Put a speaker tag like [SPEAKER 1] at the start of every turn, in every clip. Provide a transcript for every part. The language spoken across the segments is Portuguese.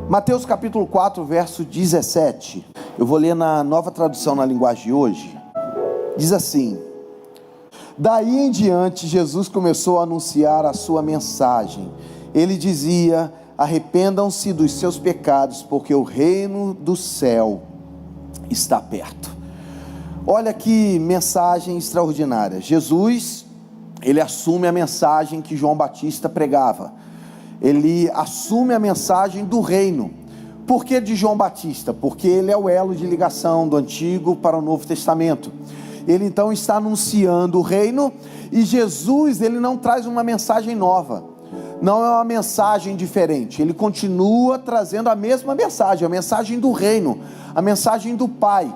[SPEAKER 1] Mateus capítulo 4, verso 17. Eu vou ler na Nova Tradução na linguagem de hoje. Diz assim: daí em diante Jesus começou a anunciar a sua mensagem. Ele dizia: arrependam-se dos seus pecados, porque o reino do céu está perto. Olha que mensagem extraordinária. Jesus, ele assume a mensagem que João Batista pregava. Ele assume a mensagem do reino. Por que de João Batista? Porque ele é o elo de ligação do Antigo para o Novo Testamento. Ele então está anunciando o reino, e Jesus, ele não traz uma mensagem nova, não é uma mensagem diferente, ele continua trazendo a mesma mensagem, a mensagem do reino, a mensagem do Pai.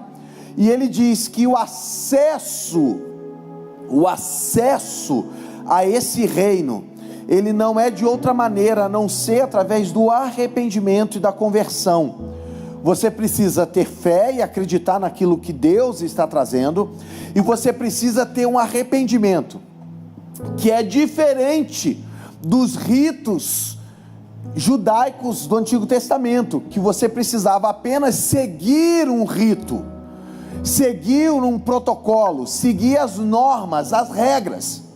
[SPEAKER 1] E ele diz que o acesso a esse reino, ele não é de outra maneira a não ser através do arrependimento e da conversão. Você precisa ter fé e acreditar naquilo que Deus está trazendo, e você precisa ter um arrependimento, que é diferente dos ritos judaicos do Antigo Testamento, que você precisava apenas seguir um rito, seguir um protocolo, seguir as normas, as regras.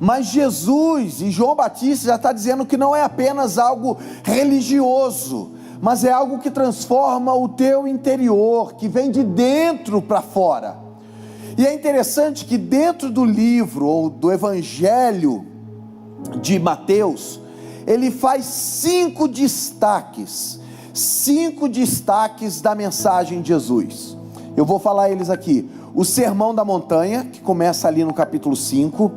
[SPEAKER 1] Mas Jesus e João Batista já está dizendo que não é apenas algo religioso, mas é algo que transforma o teu interior, que vem de dentro para fora. E é interessante que dentro do livro, ou do Evangelho de Mateus, ele faz 5 destaques da mensagem de Jesus. Eu vou falar eles aqui. O Sermão da Montanha, que começa ali no capítulo 5,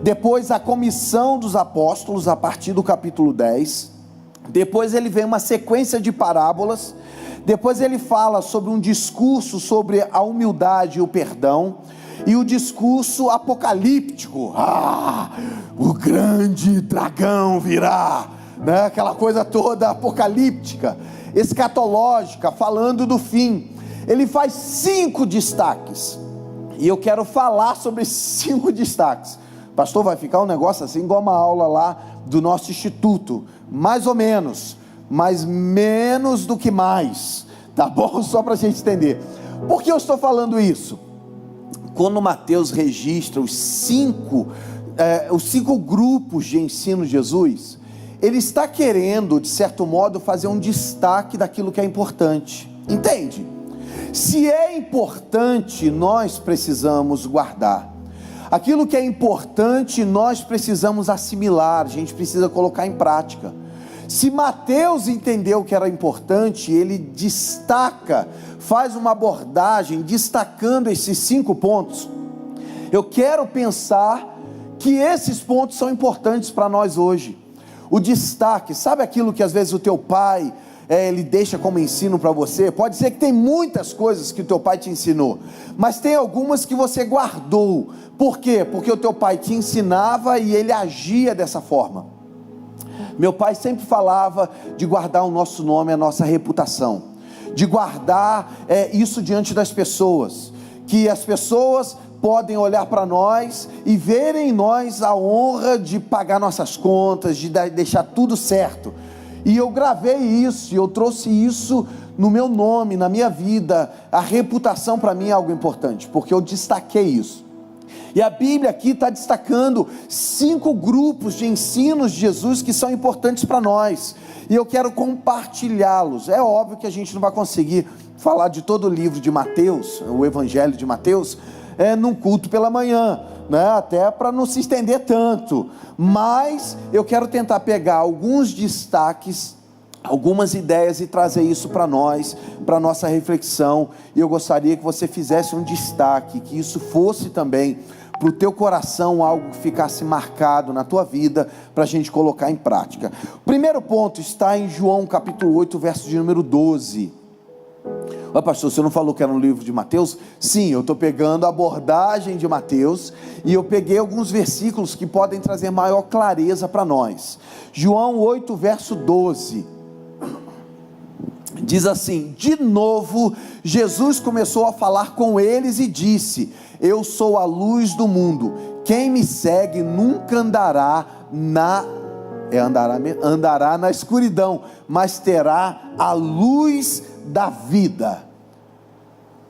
[SPEAKER 1] depois a comissão dos apóstolos, a partir do capítulo 10, depois ele vem uma sequência de parábolas, depois ele fala sobre um discurso sobre a humildade e o perdão, e o discurso apocalíptico, o grande dragão virá, né? Aquela coisa toda apocalíptica, escatológica, falando do fim. Ele faz 5 destaques, e eu quero falar sobre 5 destaques. Pastor, vai ficar um negócio assim igual uma aula lá do nosso instituto, mais ou menos, mas menos do que mais, tá bom? Só para a gente entender. Por que eu estou falando isso? Quando Mateus registra os 5 grupos de ensino de Jesus, ele está querendo, de certo modo, fazer um destaque daquilo que é importante, entende? Se é importante, nós precisamos guardar. Aquilo que é importante, nós precisamos assimilar, a gente precisa colocar em prática. Se Mateus entendeu que era importante, ele destaca, faz uma abordagem destacando esses 5 pontos. Eu quero pensar que esses pontos são importantes para nós hoje. O destaque, sabe aquilo que às vezes o teu pai ele deixa como ensino para você? Pode ser que tem muitas coisas que o teu pai te ensinou, mas tem algumas que você guardou. Por quê? Porque o teu pai te ensinava e ele agia dessa forma. Meu pai sempre falava de guardar o nosso nome, a nossa reputação, de guardar isso diante das pessoas, que as pessoas podem olhar para nós e verem em nós a honra de pagar nossas contas, de deixar tudo certo. E eu gravei isso, e eu trouxe isso no meu nome, na minha vida. A reputação para mim é algo importante, porque eu destaquei isso. E a Bíblia aqui está destacando 5 grupos de ensinos de Jesus que são importantes para nós, e eu quero compartilhá-los. É óbvio que a gente não vai conseguir falar de todo o livro de Mateus, o Evangelho de Mateus, num culto pela manhã, né? Até para não se estender tanto, mas eu quero tentar pegar alguns destaques, algumas ideias e trazer isso para nós, para nossa reflexão. E eu gostaria que você fizesse um destaque, que isso fosse também para o teu coração algo que ficasse marcado na tua vida, para a gente colocar em prática. O primeiro ponto está em João capítulo 8, verso de número 12. Olha, pastor, você não falou que era no livro de Mateus? Sim, eu estou pegando a abordagem de Mateus, e eu peguei alguns versículos que podem trazer maior clareza para nós. João 8, verso 12, diz assim: de novo, Jesus começou a falar com eles e disse: eu sou a luz do mundo, quem me segue nunca andará andará na escuridão, mas terá a luz da vida.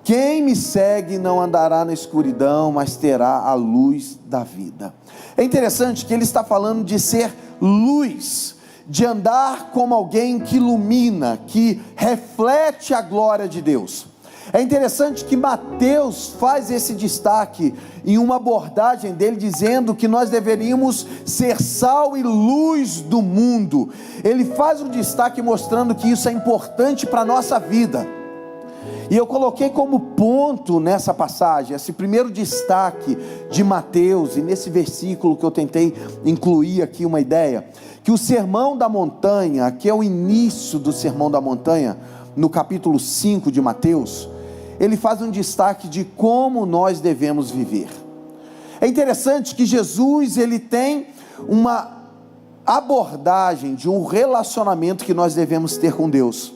[SPEAKER 1] Quem me segue não andará na escuridão, mas terá a luz da vida. É interessante que ele está falando de ser luz, de andar como alguém que ilumina, que reflete a glória de Deus. É interessante que Mateus faz esse destaque em uma abordagem dele, dizendo que nós deveríamos ser sal e luz do mundo. Ele faz um destaque mostrando que isso é importante para a nossa vida. E eu coloquei como ponto nessa passagem, esse primeiro destaque de Mateus, e nesse versículo que eu tentei incluir aqui uma ideia, que o Sermão da Montanha, que é o início do Sermão da Montanha, no capítulo 5 de Mateus, ele faz um destaque de como nós devemos viver. É interessante que Jesus, ele tem uma abordagem de um relacionamento que nós devemos ter com Deus.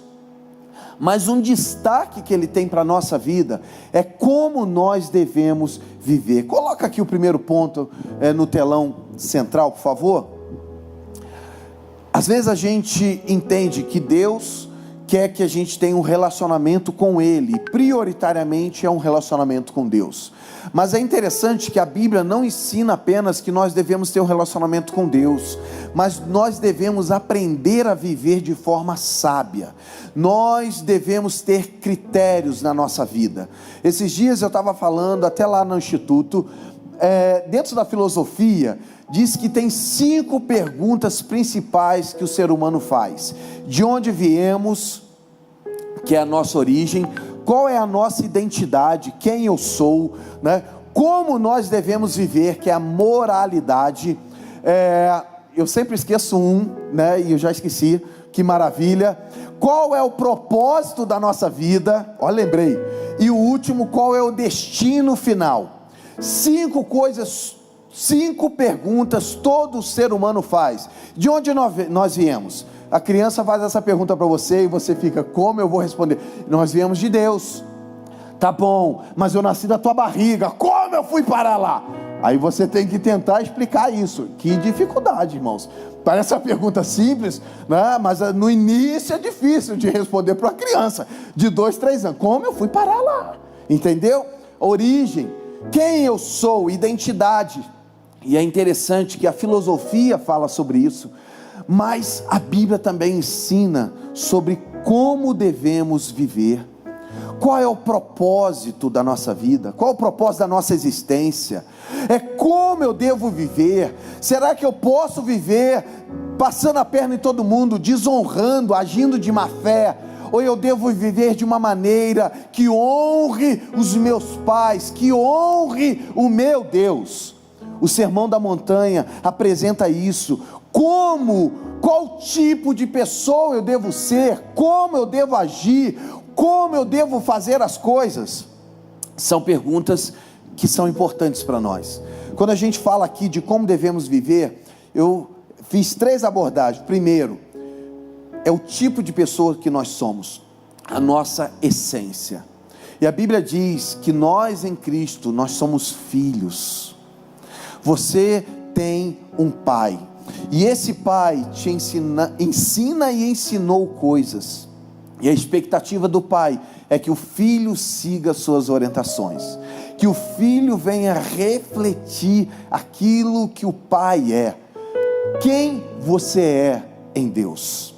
[SPEAKER 1] Mas um destaque que ele tem para a nossa vida é como nós devemos viver. Coloca aqui o primeiro ponto no telão central, por favor. Às vezes a gente entende que Deus quer que a gente tenha um relacionamento com Ele, prioritariamente é um relacionamento com Deus. Mas é interessante que a Bíblia não ensina apenas que nós devemos ter um relacionamento com Deus, mas nós devemos aprender a viver de forma sábia. Nós devemos ter critérios na nossa vida. Esses dias eu estava falando, até lá no Instituto, dentro da filosofia, diz que tem 5 perguntas principais que o ser humano faz: de onde viemos, que é a nossa origem; qual é a nossa identidade, quem eu sou, né? Como nós devemos viver, que é a moralidade. Eu sempre esqueço né? E eu já esqueci, que maravilha. Qual é o propósito da nossa vida? Ó, lembrei. E o último, qual é o destino final? 5 coisas, 5 perguntas todo ser humano faz. De onde nós viemos? A criança faz essa pergunta para você e você fica: como eu vou responder? Nós viemos de Deus. Tá bom, mas eu nasci da tua barriga, como eu fui parar lá? Aí você tem que tentar explicar isso. Que dificuldade, irmãos. Parece uma pergunta simples, né? Mas no início é difícil de responder para uma criança de 2, 3 anos. Como eu fui parar lá? Entendeu? Origem, quem eu sou, identidade. E é interessante que a filosofia fala sobre isso, mas a Bíblia também ensina sobre como devemos viver. Qual é o propósito da nossa vida? Qual é o propósito da nossa existência? É como eu devo viver? Será que eu posso viver passando a perna em todo mundo, desonrando, agindo de má fé? Ou eu devo viver de uma maneira que honre os meus pais, que honre o meu Deus? O Sermão da Montanha apresenta isso. Qual tipo de pessoa eu devo ser? Como eu devo agir? Como eu devo fazer as coisas? São perguntas que são importantes para nós. Quando a gente fala aqui de como devemos viver, eu fiz 3 abordagens. Primeiro, é o tipo de pessoa que nós somos, a nossa essência. E a Bíblia diz que nós em Cristo, nós somos filhos. Você tem um pai, e esse pai te ensina e ensinou coisas. E a expectativa do pai é que o filho siga suas orientações, que o filho venha refletir aquilo que o pai é. Quem você é em Deus?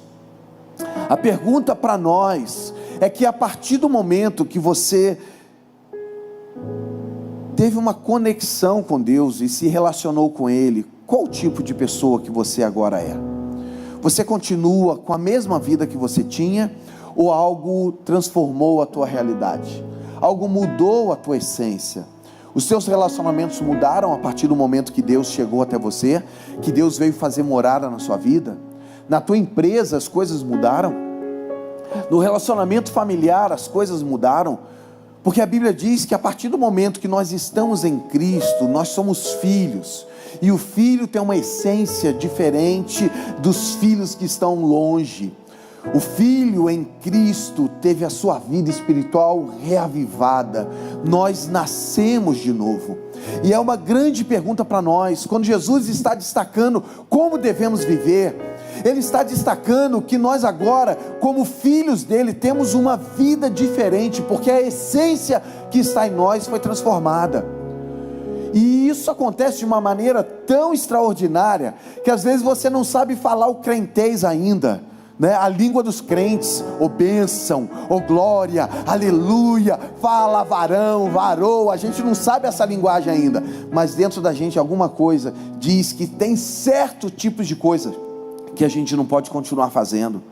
[SPEAKER 1] A pergunta para nós é que a partir do momento que você teve uma conexão com Deus e se relacionou com Ele, qual tipo de pessoa que você agora é? Você continua com a mesma vida que você tinha, ou algo transformou a tua realidade? Algo mudou a tua essência? Os teus relacionamentos mudaram a partir do momento que Deus chegou até você, que Deus veio fazer morada na sua vida? Na tua empresa as coisas mudaram? No relacionamento familiar as coisas mudaram? Porque a Bíblia diz que a partir do momento que nós estamos em Cristo, nós somos filhos, e o filho tem uma essência diferente dos filhos que estão longe. O filho em Cristo teve a sua vida espiritual reavivada. Nós nascemos de novo. E é uma grande pergunta para nós. Quando Jesus está destacando como devemos viver, Ele está destacando que nós agora, como filhos dele, temos uma vida diferente, porque a essência que está em nós foi transformada. E isso acontece de uma maneira tão extraordinária, que às vezes você não sabe falar o crentez ainda, né? A língua dos crentes, ou bênção, ou glória, aleluia, fala varão, varou, a gente não sabe essa linguagem ainda, mas dentro da gente alguma coisa diz que tem certo tipo de coisa que a gente não pode continuar fazendo.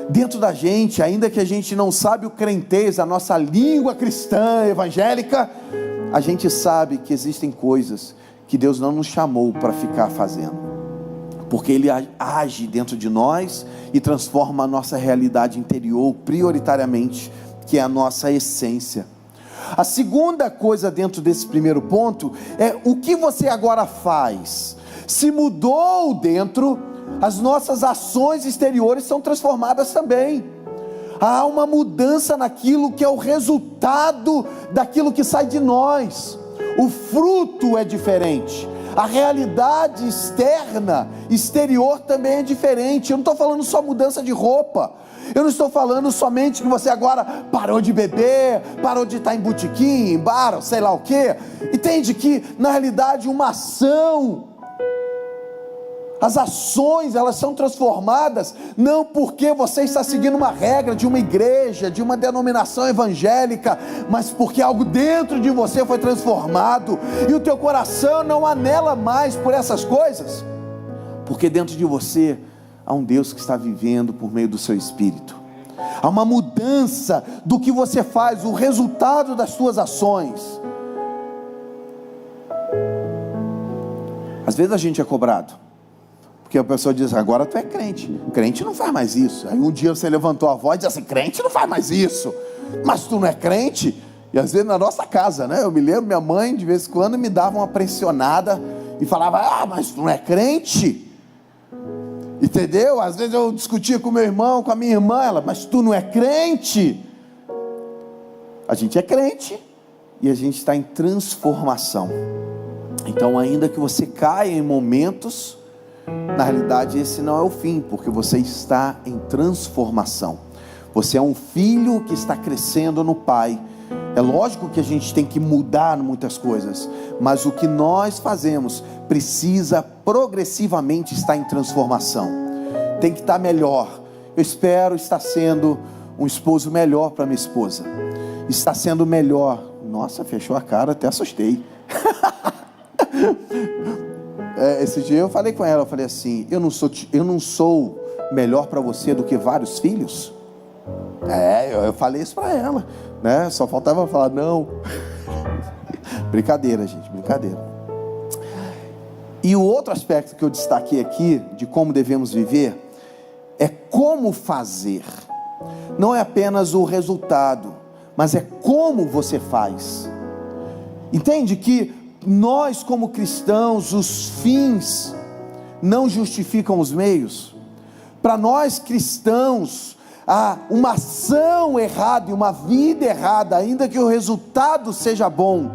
[SPEAKER 1] Dentro da gente, ainda que a gente não sabe o crentez, a nossa língua cristã, evangélica, a gente sabe que existem coisas que Deus não nos chamou para ficar fazendo, porque Ele age dentro de nós e transforma a nossa realidade interior prioritariamente, que é a nossa essência. A segunda coisa dentro desse primeiro ponto é o que você agora faz. Se mudou dentro, as nossas ações exteriores são transformadas também. Há uma mudança naquilo que é o resultado daquilo que sai de nós. O fruto é diferente. A realidade externa, exterior também é diferente. Eu não estou falando só mudança de roupa. Eu não estou falando somente que você agora parou de beber, parou de estar em botequim, em bar, sei lá o quê. Entende que na realidade uma ação, as ações, elas são transformadas, não porque você está seguindo uma regra de uma igreja, de uma denominação evangélica, mas porque algo dentro de você foi transformado, e o teu coração não anela mais por essas coisas, porque dentro de você há um Deus que está vivendo por meio do seu Espírito. Há uma mudança do que você faz, o resultado das suas ações. Às vezes a gente é cobrado, porque a pessoa diz: agora tu é crente, crente não faz mais isso. Aí um dia você levantou a voz e disse assim: crente não faz mais isso, mas tu não é crente? E às vezes na nossa casa, né? Eu me lembro, minha mãe de vez em quando me dava uma pressionada e falava: ah, mas tu não é crente? Entendeu? Às vezes eu discutia com meu irmão, com a minha irmã, ela: mas tu não é crente? A gente é crente e a gente está em transformação. Então, ainda que você caia em momentos, na realidade esse não é o fim, porque você está em transformação. Você é um filho que está crescendo no Pai. É lógico que a gente tem que mudar muitas coisas, mas o que nós fazemos precisa progressivamente estar em transformação. Tem que estar melhor. Eu espero estar sendo um esposo melhor para minha esposa. Está sendo melhor. Nossa, fechou a cara, até assustei. Esse dia eu falei com ela, eu falei assim: eu não sou melhor para você do que vários filhos? Eu falei isso para ela, né? Só faltava falar não. Brincadeira, gente, brincadeira. E o outro aspecto que eu destaquei aqui, de como devemos viver, é como fazer. Não é apenas o resultado, mas é como você faz. Entende que nós, como cristãos, os fins não justificam os meios. Para nós cristãos, há uma ação errada e uma vida errada, ainda que o resultado seja bom,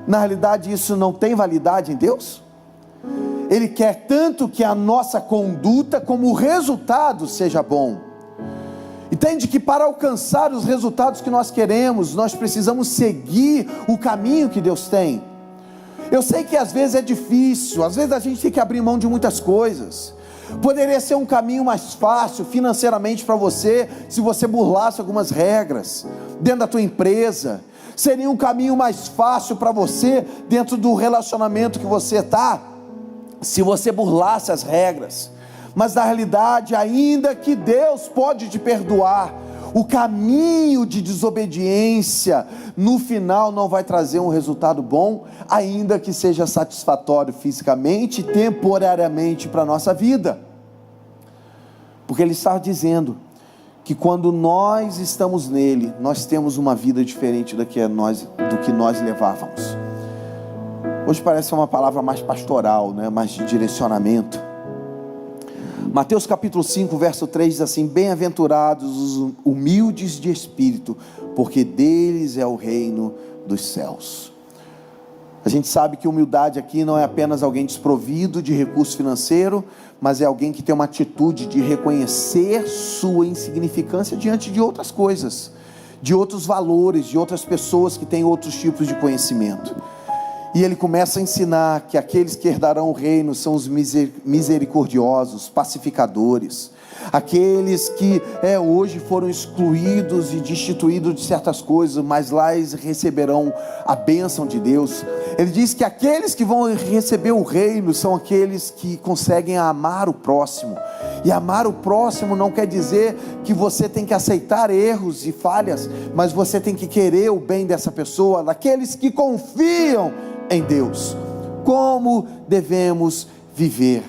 [SPEAKER 1] na realidade isso não tem validade em Deus. Ele quer tanto que a nossa conduta como o resultado seja bom. Entende que para alcançar os resultados que nós queremos, nós precisamos seguir o caminho que Deus tem. Eu sei que às vezes é difícil, às vezes a gente tem que abrir mão de muitas coisas. Poderia ser um caminho mais fácil financeiramente para você, se você burlasse algumas regras dentro da tua empresa. Seria um caminho mais fácil para você dentro do relacionamento que você está, se você burlasse as regras. Mas na realidade, ainda que Deus pode te perdoar, o caminho de desobediência no final não vai trazer um resultado bom, ainda que seja satisfatório fisicamente e temporariamente para a nossa vida. Porque Ele está dizendo que quando nós estamos nele, nós temos uma vida diferente do que nós levávamos. Hoje parece uma palavra mais pastoral, né? Mais de direcionamento. Mateus capítulo 5, verso 3 diz assim: bem-aventurados os humildes de espírito, porque deles é o reino dos céus. A gente sabe que humildade aqui não é apenas alguém desprovido de recurso financeiro, mas é alguém que tem uma atitude de reconhecer sua insignificância diante de outras coisas, de outros valores, de outras pessoas que têm outros tipos de conhecimento. E ele começa a ensinar que aqueles que herdarão o reino são os misericordiosos, pacificadores, aqueles que hoje foram excluídos e destituídos de certas coisas, mas lá eles receberão a bênção de Deus. Ele diz que aqueles que vão receber o reino são aqueles que conseguem amar o próximo. E amar o próximo não quer dizer que você tem que aceitar erros e falhas, mas você tem que querer o bem dessa pessoa, daqueles que confiam em Deus. Como devemos viver?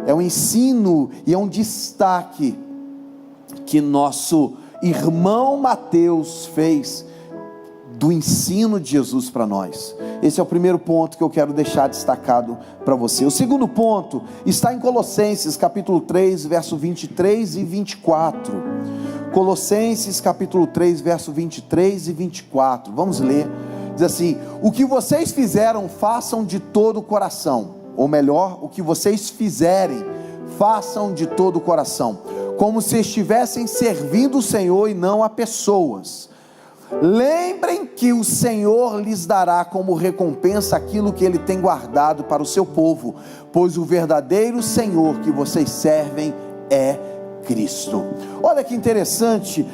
[SPEAKER 1] É um ensino e é um destaque que nosso irmão Mateus fez do ensino de Jesus para nós. Esse é o primeiro ponto que eu quero deixar destacado para você. O segundo ponto está em Colossenses capítulo 3, verso 23 e 24. Colossenses capítulo 3, verso 23 e 24. Vamos ler. Diz assim: o que vocês fizeram, façam de todo o coração. Ou melhor, o que vocês fizerem, façam de todo o coração, como se estivessem servindo o Senhor e não a pessoas. Lembrem que o Senhor lhes dará como recompensa aquilo que Ele tem guardado para o seu povo, pois o verdadeiro Senhor que vocês servem é Cristo. Olha que interessante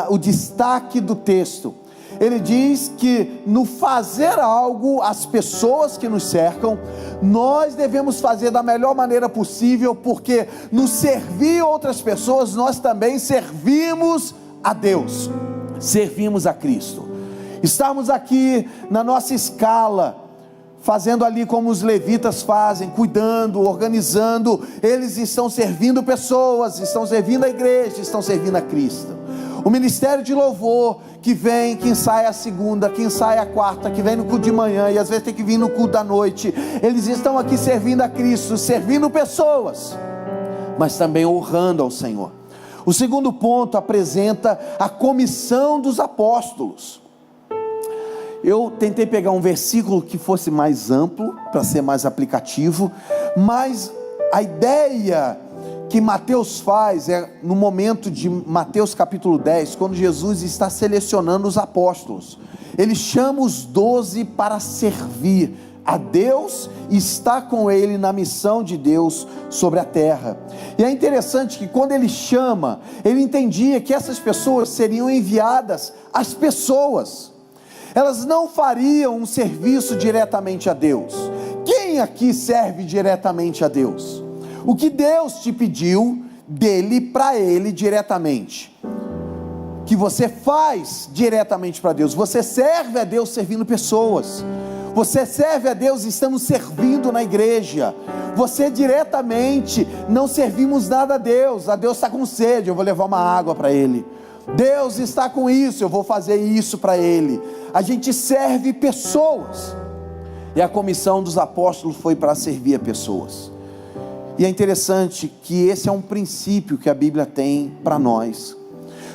[SPEAKER 1] o destaque do texto. Ele diz que no fazer algo, as pessoas que nos cercam, nós devemos fazer da melhor maneira possível, porque no servir outras pessoas, nós também servimos a Deus, servimos a Cristo. Estamos aqui na nossa escala, fazendo ali como os levitas fazem, cuidando, organizando. Eles estão servindo pessoas, estão servindo a igreja, estão servindo a Cristo. O ministério de louvor, que vem, que ensaia a segunda, que ensaia a quarta, que vem no culto de manhã e às vezes tem que vir no culto da noite, eles estão aqui servindo a Cristo, servindo pessoas, mas também honrando ao Senhor. O segundo ponto apresenta a comissão dos apóstolos. Eu tentei pegar um versículo que fosse mais amplo, para ser mais aplicativo, mas a ideia que Mateus faz é no momento de Mateus capítulo 10, quando Jesus está selecionando os apóstolos. Ele chama os 12 para servir a Deus e está com ele na missão de Deus sobre a terra. E é interessante que quando ele chama, ele entendia que essas pessoas seriam enviadas às pessoas. Elas não fariam um serviço diretamente a Deus. Quem aqui serve diretamente a Deus? O que Deus te pediu dele para ele diretamente, que você faz diretamente para Deus. Você serve a Deus servindo pessoas. Você serve a Deus estando servindo na igreja. Você diretamente não servimos nada a Deus está com sede, eu vou levar uma água para ele. Deus está com isso, eu vou fazer isso para ele. A gente serve pessoas, e a comissão dos apóstolos foi para servir a pessoas. E é interessante que esse é um princípio que a Bíblia tem para nós.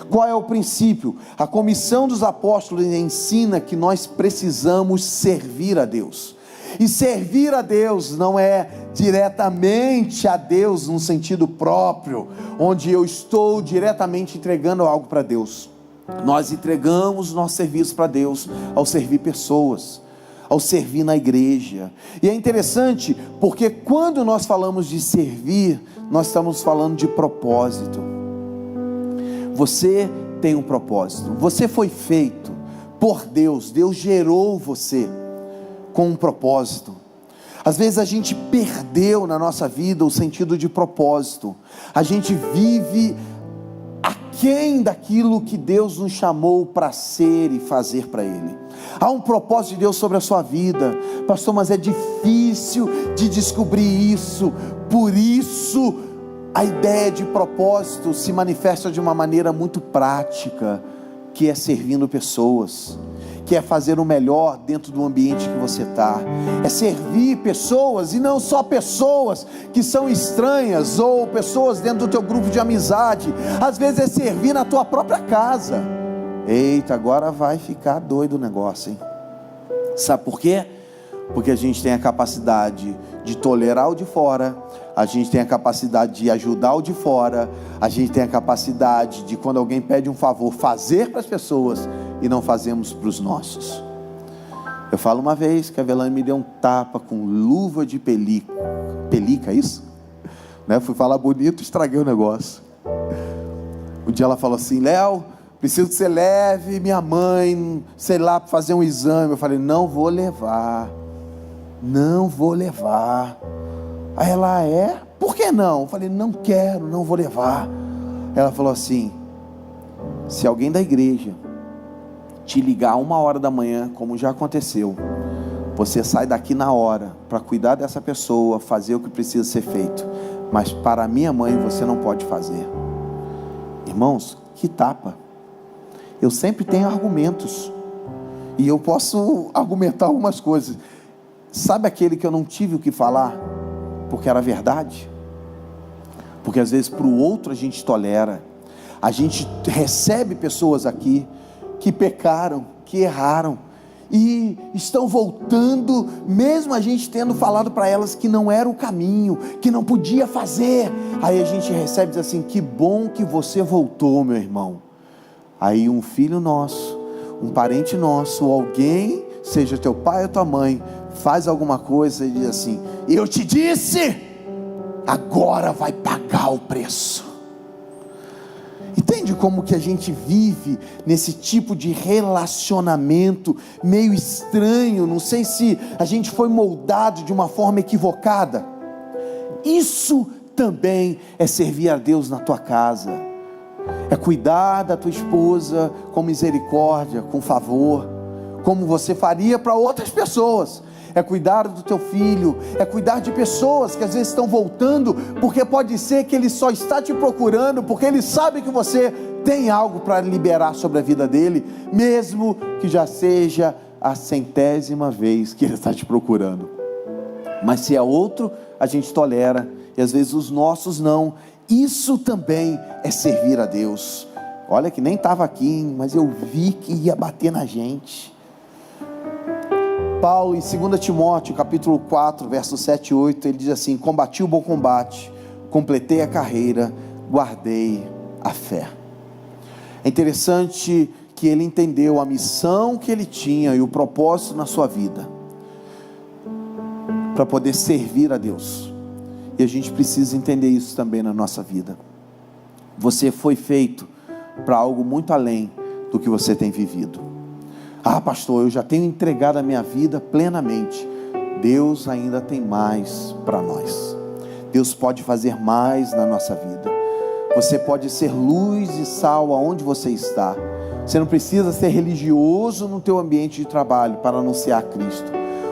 [SPEAKER 1] Qual é o princípio? A comissão dos apóstolos ensina que nós precisamos servir a Deus. E servir a Deus não é diretamente a Deus num sentido próprio, onde eu estou diretamente entregando algo para Deus. Nós entregamos nosso serviço para Deus ao servir pessoas, ao servir na igreja. E é interessante porque quando nós falamos de servir, nós estamos falando de propósito. Você tem um propósito, você foi feito por Deus, Deus gerou você com um propósito. Às vezes a gente perdeu na nossa vida o sentido de propósito, a gente vive aquém daquilo que Deus nos chamou para ser e fazer para Ele. Há um propósito de Deus sobre a sua vida, pastor, mas é difícil de descobrir isso. Por isso a ideia de propósito se manifesta de uma maneira muito prática, que é servindo pessoas, que é fazer o melhor dentro do ambiente que você está, é servir pessoas, e não só pessoas que são estranhas, ou pessoas dentro do teu grupo de amizade. Às vezes é servir na tua própria casa. Eita, agora vai ficar doido o negócio, hein? Sabe por quê? Porque a gente tem a capacidade de tolerar o de fora, a gente tem a capacidade de ajudar o de fora, a gente tem a capacidade de, quando alguém pede um favor, fazer para as pessoas e não fazemos para os nossos. Eu falo uma vez que a Velane me deu um tapa com luva de pelica, é isso? Né? Fui falar bonito, estraguei o negócio. Um dia ela falou assim: Léo, preciso que você leve minha mãe, sei lá, para fazer um exame. Eu falei: não vou levar. Aí ela: é? Por que não? Eu falei: não quero, não vou levar. Ela falou assim: se alguém da igreja te ligar 1h da manhã, como já aconteceu, você sai daqui na hora para cuidar dessa pessoa, fazer o que precisa ser feito, mas para a minha mãe você não pode fazer. Irmãos, que tapa. Eu sempre tenho argumentos e eu posso argumentar algumas coisas. Sabe aquele que eu não tive o que falar porque era verdade? Porque às vezes para o outro a gente tolera. A gente recebe pessoas aqui que pecaram, que erraram e estão voltando, mesmo a gente tendo falado para elas que não era o caminho, que não podia fazer. Aí a gente recebe e diz assim: que bom que você voltou, meu irmão. Aí um filho nosso, um parente nosso, alguém, seja teu pai ou tua mãe, faz alguma coisa e diz assim: eu te disse, agora vai pagar o preço. Entende como que a gente vive nesse tipo de relacionamento meio estranho? Não sei se a gente foi moldado de uma forma equivocada. Isso também é servir a Deus na tua casa, é cuidar da tua esposa com misericórdia, com favor, como você faria para outras pessoas. É cuidar do teu filho, é cuidar de pessoas que às vezes estão voltando, porque pode ser que ele só está te procurando, porque ele sabe que você tem algo para liberar sobre a vida dele, mesmo que já seja a 100ª vez que ele está te procurando. Mas se é outro, a gente tolera, e às vezes os nossos não. Isso também é servir a Deus. Olha que nem estava aqui, mas eu vi que ia bater na gente. Paulo, em 2 Timóteo, capítulo 4, versos 7 e 8, ele diz assim: combati o bom combate, completei a carreira, guardei a fé. É interessante que ele entendeu a missão que ele tinha e o propósito na sua vida, para poder servir a Deus. E a gente precisa entender isso também na nossa vida. Você foi feito para algo muito além do que você tem vivido. Ah, pastor, eu já tenho entregado a minha vida plenamente. Deus ainda tem mais para nós. Deus pode fazer mais na nossa vida. Você pode ser luz e sal aonde você está. Você não precisa ser religioso no teu ambiente de trabalho para anunciar Cristo.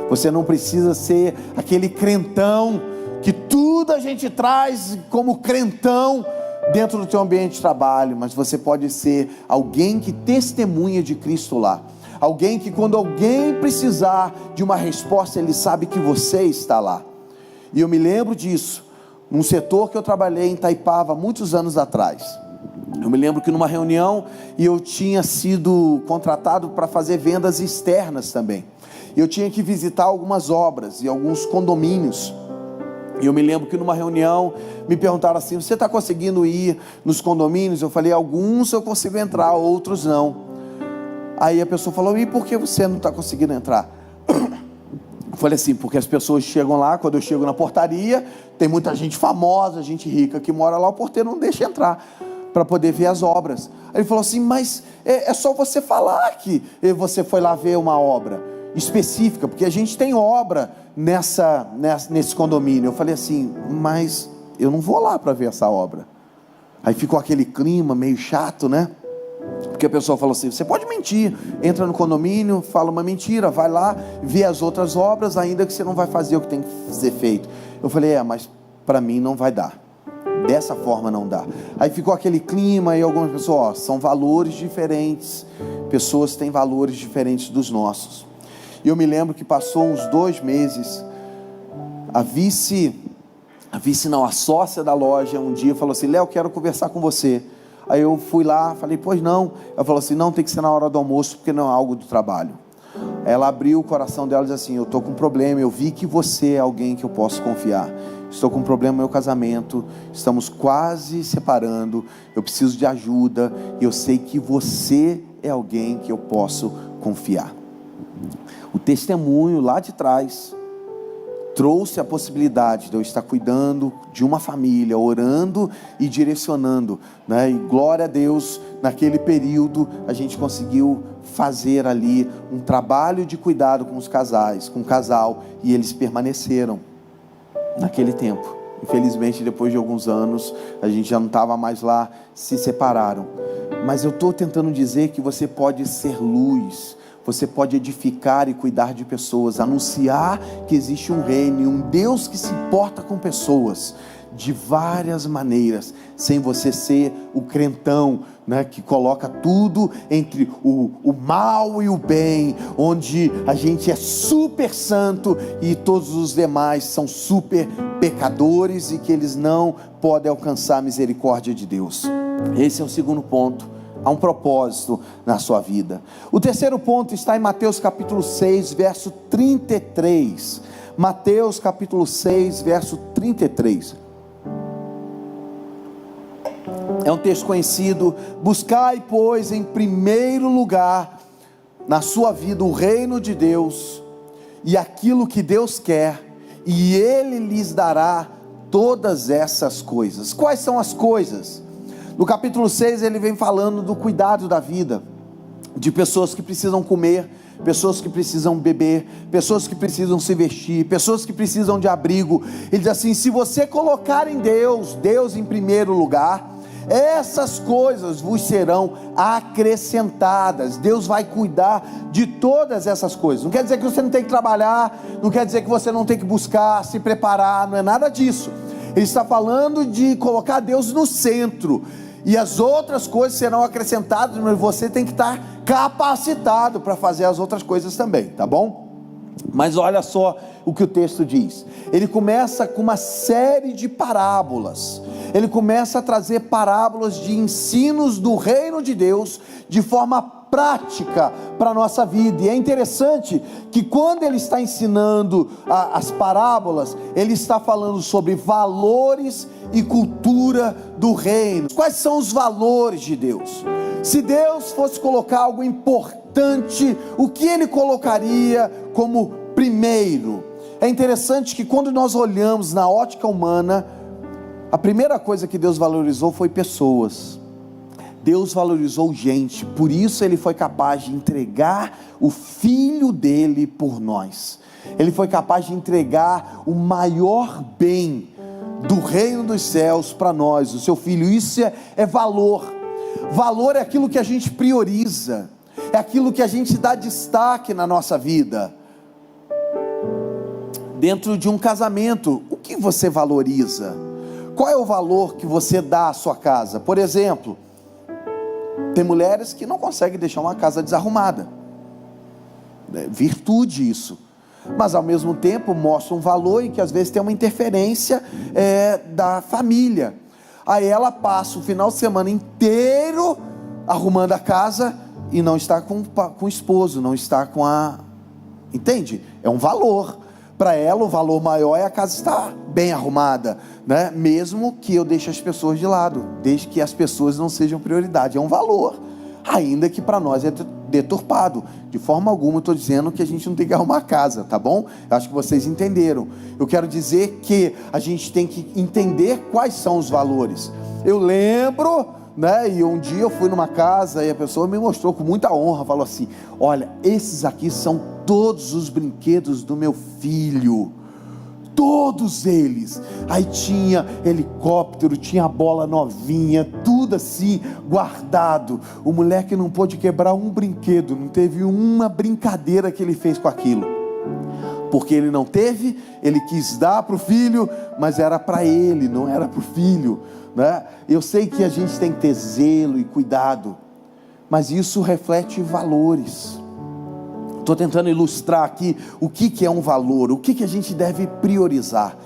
[SPEAKER 1] Você não precisa ser aquele crentão que tudo a gente traz como crentão dentro do teu ambiente de trabalho, mas você pode ser alguém que testemunha de Cristo lá. Alguém que, quando alguém precisar de uma resposta, ele sabe que você está lá. E eu me lembro disso num setor que eu trabalhei em Itaipava muitos anos atrás. Eu me lembro que numa reunião, e eu tinha sido contratado para fazer vendas externas também. Eu tinha que visitar algumas obras e alguns condomínios. E eu me lembro que numa reunião me perguntaram assim: você está conseguindo ir nos condomínios? Eu falei: alguns eu consigo entrar, outros não. Aí a pessoa falou: e por que você não está conseguindo entrar? Eu falei assim: porque as pessoas chegam lá, quando eu chego na portaria, tem muita gente famosa, gente rica que mora lá, o porteiro não deixa entrar para poder ver as obras. Aí ele falou assim: mas é só você falar que você foi lá ver uma obra específica, porque a gente tem obra nesse condomínio. Eu falei assim: mas eu não vou lá para ver essa obra. Aí ficou aquele clima meio chato, né? Porque a pessoa falou assim: você pode mentir, entra no condomínio, fala uma mentira, vai lá, vê as outras obras, ainda que você não vai fazer o que tem que ser feito. Eu falei: mas para mim não vai dar, dessa forma não dá. Aí ficou aquele clima, e algumas pessoas: são valores diferentes, pessoas têm valores diferentes dos nossos. E eu me lembro que passou uns 2 meses, a sócia da loja um dia falou assim: Léo, quero conversar com você. Aí eu fui lá, falei: pois não. Ela falou assim: não, tem que ser na hora do almoço, porque não é algo do trabalho. ela abriu o coração dela e disse assim: eu estou com um problema, eu vi que você é alguém que eu posso confiar. Estou com um problema no meu casamento, estamos quase separando, eu preciso de ajuda, e eu sei que você é alguém que eu posso confiar. O testemunho lá de trás trouxe a possibilidade de eu estar cuidando de uma família, orando e direcionando, né? E glória a Deus, naquele período a gente conseguiu fazer ali um trabalho de cuidado com os casais, com o casal, e eles permaneceram naquele tempo. Infelizmente, depois de alguns anos, a gente já não estava mais lá, se separaram. Mas eu estou tentando dizer que você pode ser luz, você pode edificar e cuidar de pessoas, anunciar que existe um reino e um Deus que se importa com pessoas, de várias maneiras, sem você ser o crentão, né, que coloca tudo entre o mal e o bem, onde a gente é super santo e todos os demais são super pecadores e que eles não podem alcançar a misericórdia de Deus. Esse é o segundo ponto. Há um propósito na sua vida. O terceiro ponto está em Mateus capítulo 6, verso 33. Mateus capítulo 6, verso 33. É um texto conhecido: buscai, pois, em primeiro lugar na sua vida o reino de Deus e aquilo que Deus quer, e Ele lhes dará todas essas coisas. Quais são as coisas? No capítulo 6 ele vem falando do cuidado da vida, de pessoas que precisam comer, pessoas que precisam beber, pessoas que precisam se vestir, pessoas que precisam de abrigo. Ele diz assim: se você colocar em Deus em primeiro lugar, essas coisas vos serão acrescentadas. Deus vai cuidar de todas essas coisas. Não quer dizer que você não tem que trabalhar, não quer dizer que você não tem que buscar, se preparar, não é nada disso. Ele está falando de colocar Deus no centro, e as outras coisas serão acrescentadas, mas você tem que estar capacitado para fazer as outras coisas também, tá bom? Mas olha só o que o texto diz. Ele começa com uma série de parábolas. Ele começa a trazer parábolas de ensinos do reino de Deus de forma prática para a nossa vida. E é interessante que quando ele está ensinando as parábolas, ele está falando sobre valores e cultura do reino. Quais são os valores de Deus? Se Deus fosse colocar algo importante, o que ele colocaria como primeiro? É interessante que quando nós olhamos na ótica humana, a primeira coisa que Deus valorizou foi pessoas. Deus valorizou gente, por isso ele foi capaz de entregar o filho dele por nós. Ele foi capaz de entregar o maior bem do reino dos céus para nós, o seu filho. Isso é valor. Valor é aquilo que a gente prioriza, é aquilo que a gente dá destaque na nossa vida. Dentro de um casamento, o que você valoriza? Qual é o valor que você dá à sua casa? Por exemplo, tem mulheres que não conseguem deixar uma casa desarrumada. É virtude isso. Mas ao mesmo tempo mostra um valor em que às vezes tem uma interferência da família. Aí ela passa o final de semana inteiro arrumando a casa e não está com o esposo, não está com a... Entende? É um valor. Para ela o valor maior é a casa estar bem arrumada, né? Mesmo que eu deixe as pessoas de lado, desde que as pessoas não sejam prioridade. É um valor, ainda que para nós é deturpado. De forma alguma eu estou dizendo que a gente não tem que arrumar a casa, tá bom? Eu acho que vocês entenderam. Eu quero dizer que a gente tem que entender quais são os valores. Eu lembro, né? E um dia eu fui numa casa e a pessoa me mostrou com muita honra, falou assim: olha, esses aqui são todos os brinquedos do meu filho, todos eles. Aí tinha helicóptero, tinha bola novinha, tudo assim guardado. O moleque não pôde quebrar um brinquedo, não teve uma brincadeira que ele fez com aquilo, porque ele não teve, ele quis dar para o filho, mas era para ele, não era para o filho, né? Eu sei que a gente tem que ter zelo e cuidado, mas isso reflete valores. Estou tentando ilustrar aqui o que é um valor, o que a gente deve priorizar.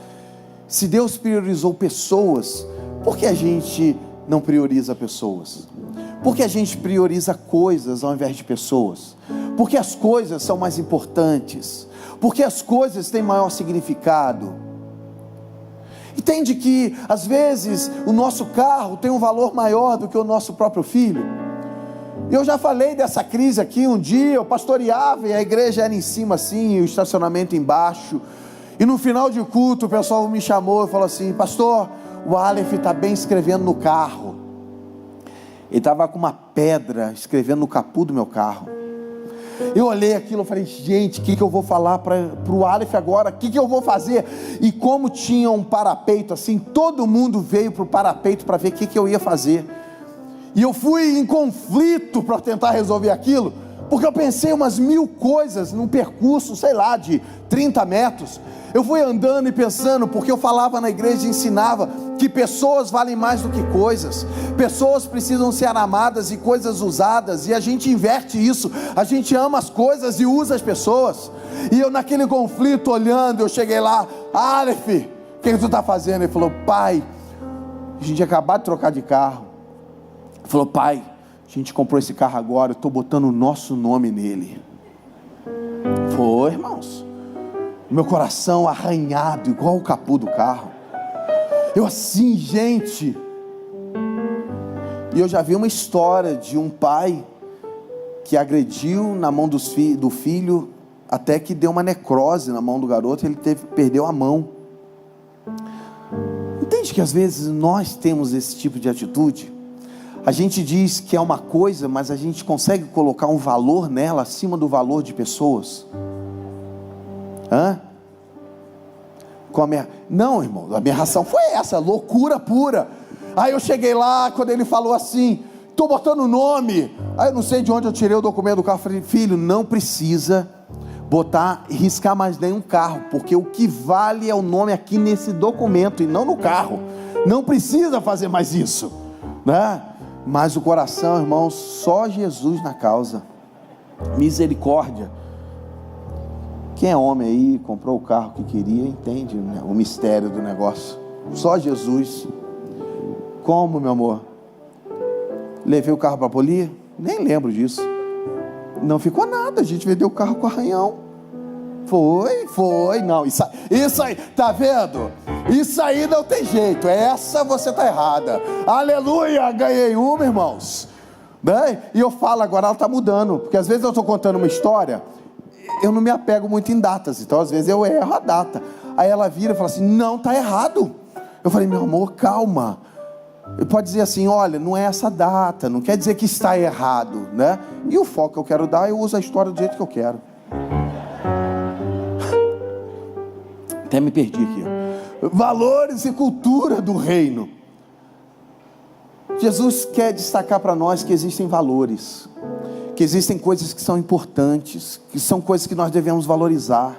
[SPEAKER 1] Se Deus priorizou pessoas, por que a gente não prioriza pessoas? Por que a gente prioriza coisas ao invés de pessoas? porque as coisas são mais importantes, porque as coisas têm maior significado. Entende que às vezes o nosso carro tem um valor maior do que o nosso próprio filho. Eu já falei dessa crise aqui um dia. Eu pastoreava e a igreja era em cima assim, e o estacionamento embaixo, e no final de culto o pessoal me chamou e falou assim: pastor, o Aleph está bem escrevendo no carro. Ele estava com uma pedra escrevendo no capô do meu carro. Eu olhei aquilo e falei: gente, o que eu vou falar para o Aleph agora? O que eu vou fazer? E como tinha um parapeito assim, todo mundo veio para o parapeito para ver o que eu ia fazer. E eu fui em conflito para tentar resolver aquilo, porque eu pensei umas 1000 coisas num percurso, sei lá, de 30 metros. Eu fui andando e pensando, porque eu falava na igreja e ensinava que pessoas valem mais do que coisas. Pessoas precisam ser amadas e coisas usadas, e a gente inverte isso. A gente ama as coisas e usa as pessoas. E eu naquele conflito olhando, eu cheguei lá: Aleph, o que tu está fazendo? Ele falou: pai, a gente acabou de trocar de carro. Ele falou: pai, a gente comprou esse carro agora, eu estou botando o nosso nome nele. Foi, irmãos, meu coração arranhado igual o capô do carro. Eu assim, gente. E eu já vi uma história de um pai que agrediu na mão do filho, até que deu uma necrose na mão do garoto, e ele perdeu a mão. Entende que às vezes nós temos esse tipo de atitude? A gente diz que é uma coisa, mas a gente consegue colocar um valor nela acima do valor de pessoas. Não, irmão, a minha reação foi essa, loucura pura. Aí eu cheguei lá, quando ele falou assim: estou botando o nome. Aí eu não sei de onde eu tirei o documento do carro. Falei: filho, não precisa botar e riscar mais nenhum carro, porque o que vale é o nome aqui nesse documento e não no carro. Não precisa fazer mais isso, né? Mas o coração, irmão, só Jesus na causa. Misericórdia. Quem é homem aí, comprou o carro que queria, entende, né, o mistério do negócio. Só Jesus. Como, meu amor? Levei o carro para polir? Nem lembro disso. Não ficou nada, a gente vendeu o carro com arranhão. Foi, não, isso aí, tá vendo? Isso aí não tem jeito, essa você tá errada. Aleluia, ganhei uma, irmãos, né? E eu falo agora, ela tá mudando, porque às vezes eu tô contando uma história, eu não me apego muito em datas, então às vezes eu erro a data. Aí ela vira e fala assim: não, tá errado. Eu falei: meu amor, calma. Pode dizer assim: olha, não é essa data, não quer dizer que está errado, né? E o foco que eu quero dar, eu uso a história do jeito que eu quero. Até me perdi aqui. Valores e cultura do reino. Jesus quer destacar para nós que existem valores, que existem coisas que são importantes, que são coisas que nós devemos valorizar.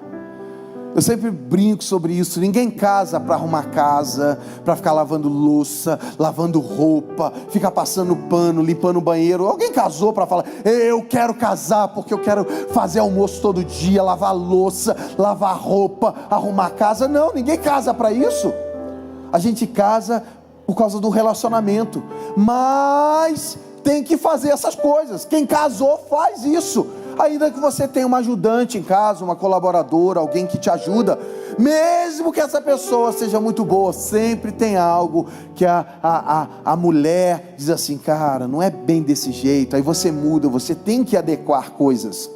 [SPEAKER 1] Eu sempre brinco sobre isso. Ninguém casa para arrumar casa, para ficar lavando louça, lavando roupa, ficar passando pano, limpando o banheiro. Alguém casou para falar: eu quero casar porque eu quero fazer almoço todo dia, lavar louça, lavar roupa, arrumar casa. Não, ninguém casa para isso. A gente casa por causa do relacionamento, mas tem que fazer essas coisas. Quem casou faz isso. Ainda que você tenha uma ajudante em casa, uma colaboradora, alguém que te ajuda, mesmo que essa pessoa seja muito boa, sempre tem algo que a mulher diz assim: cara, não é bem desse jeito. Aí você muda, você tem que adequar coisas.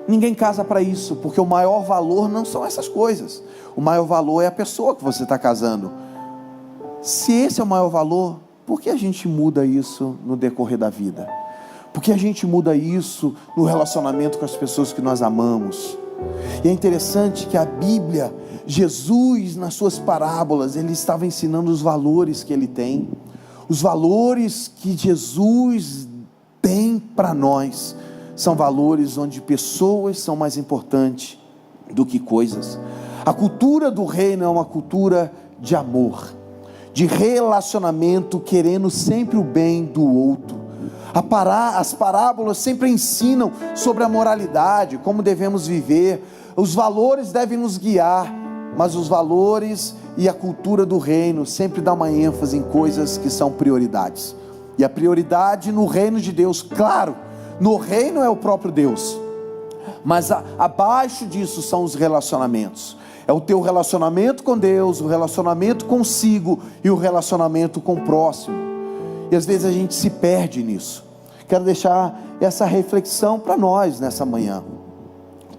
[SPEAKER 1] Ninguém casa para isso, porque o maior valor não são essas coisas. O maior valor é a pessoa que você está casando. Se esse é o maior valor, por que a gente muda isso no decorrer da vida? Porque a gente muda isso no relacionamento com as pessoas que nós amamos. E é interessante que a Bíblia, Jesus nas suas parábolas, ele estava ensinando os valores que ele tem, os valores que Jesus tem para nós. São valores onde pessoas são mais importantes do que coisas. A cultura do reino é uma cultura de amor, de relacionamento, querendo sempre o bem do outro. As parábolas sempre ensinam sobre a moralidade, como devemos viver. Os valores devem nos guiar, mas os valores e a cultura do reino sempre dá uma ênfase em coisas que são prioridades. E a prioridade no reino de Deus, claro, No reino é o próprio Deus, mas abaixo disso são os relacionamentos. É o teu relacionamento com Deus, o relacionamento consigo e o relacionamento com o próximo. E às vezes a gente se perde nisso. Quero deixar essa reflexão para nós nessa manhã.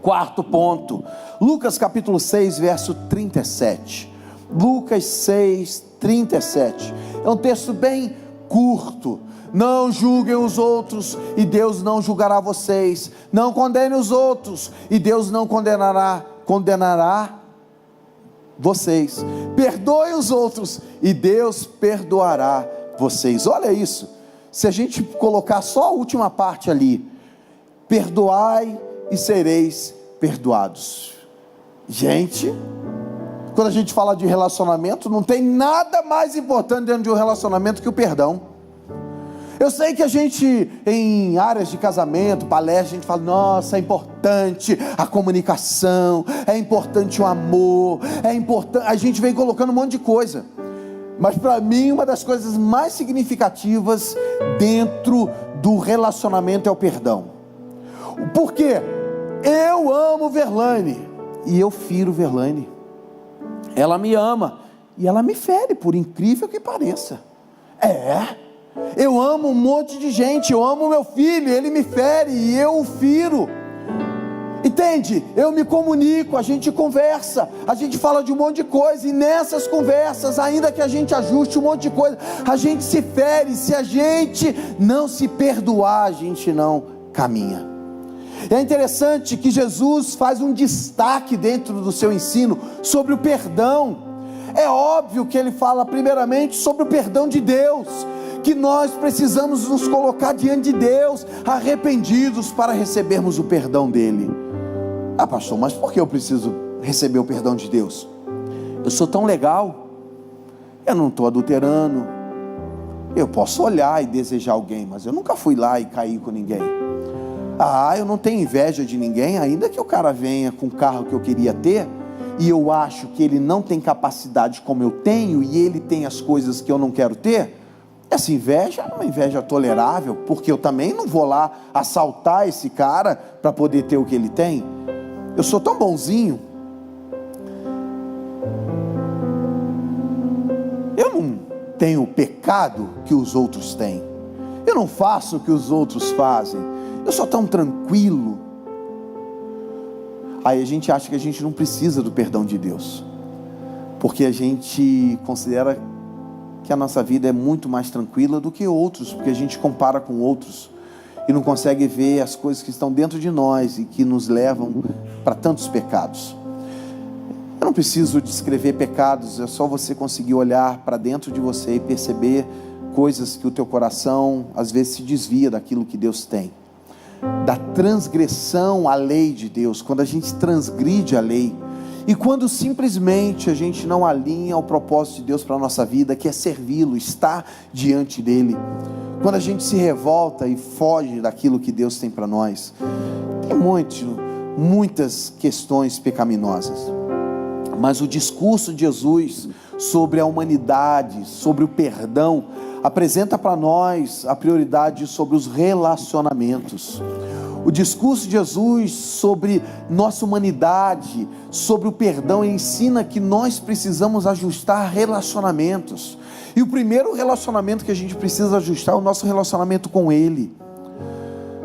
[SPEAKER 1] Quarto ponto, Lucas capítulo 6, verso 37. Lucas 6, 37. É um texto bem curto. Não julguem os outros e Deus não julgará vocês. Não condenem os outros e Deus não condenará vocês. Perdoem os outros e Deus perdoará vocês. Olha isso. Se a gente colocar só a última parte ali, perdoai e sereis perdoados. Gente, quando a gente fala de relacionamento, não tem nada mais importante dentro de um relacionamento que o perdão. Eu sei que a gente, em áreas de casamento, palestra, a gente fala, nossa, é importante a comunicação, é importante o amor, é importante, a gente vem colocando um monte de coisa, mas para mim, uma das coisas mais significativas dentro do relacionamento é o perdão. Por quê? Eu amo Verlaine, e eu firo Verlaine, ela me ama, e ela me fere, por incrível que pareça. Eu amo um monte de gente, eu amo meu filho, ele me fere e eu o firo. Entende? Eu me comunico, a gente conversa, a gente fala de um monte de coisa, e nessas conversas, ainda que a gente ajuste um monte de coisa, a gente se fere. Se a gente não se perdoar, a gente não caminha. É interessante que Jesus faz um destaque dentro do seu ensino sobre o perdão. É óbvio que ele fala primeiramente sobre o perdão de Deus, que nós precisamos nos colocar diante de Deus, arrependidos, para recebermos o perdão dele. Ah, pastor, mas por que eu preciso receber o perdão de Deus? Eu sou tão legal, eu não estou adulterando, eu posso olhar e desejar alguém, mas eu nunca fui lá e caí com ninguém. Ah, eu não tenho inveja de ninguém, ainda que o cara venha com o carro que eu queria ter, e eu acho que ele não tem capacidade como eu tenho, e ele tem as coisas que eu não quero ter. Essa inveja é uma inveja tolerável, porque eu também não vou lá assaltar esse cara para poder ter o que ele tem. Eu sou tão bonzinho, eu não tenho o pecado que os outros têm, eu não faço o que os outros fazem, eu sou tão tranquilo. Aí a gente acha que a gente não precisa do perdão de Deus, porque a gente considera que a nossa vida é muito mais tranquila do que outros, porque a gente compara com outros e não consegue ver as coisas que estão dentro de nós e que nos levam para tantos pecados. Eu não preciso descrever pecados, é só você conseguir olhar para dentro de você e perceber coisas que o teu coração às vezes se desvia daquilo que Deus tem, da transgressão à lei de Deus, quando a gente transgride a lei, e quando simplesmente a gente não alinha ao propósito de Deus para a nossa vida, que é servi-lo, estar diante dele. Quando a gente se revolta e foge daquilo que Deus tem para nós. Tem muitas questões pecaminosas, mas o discurso de Jesus sobre a humanidade, sobre o perdão, apresenta para nós a prioridade sobre os relacionamentos. O discurso de Jesus sobre nossa humanidade, sobre o perdão, ensina que nós precisamos ajustar relacionamentos. E o primeiro relacionamento que a gente precisa ajustar é o nosso relacionamento com Ele.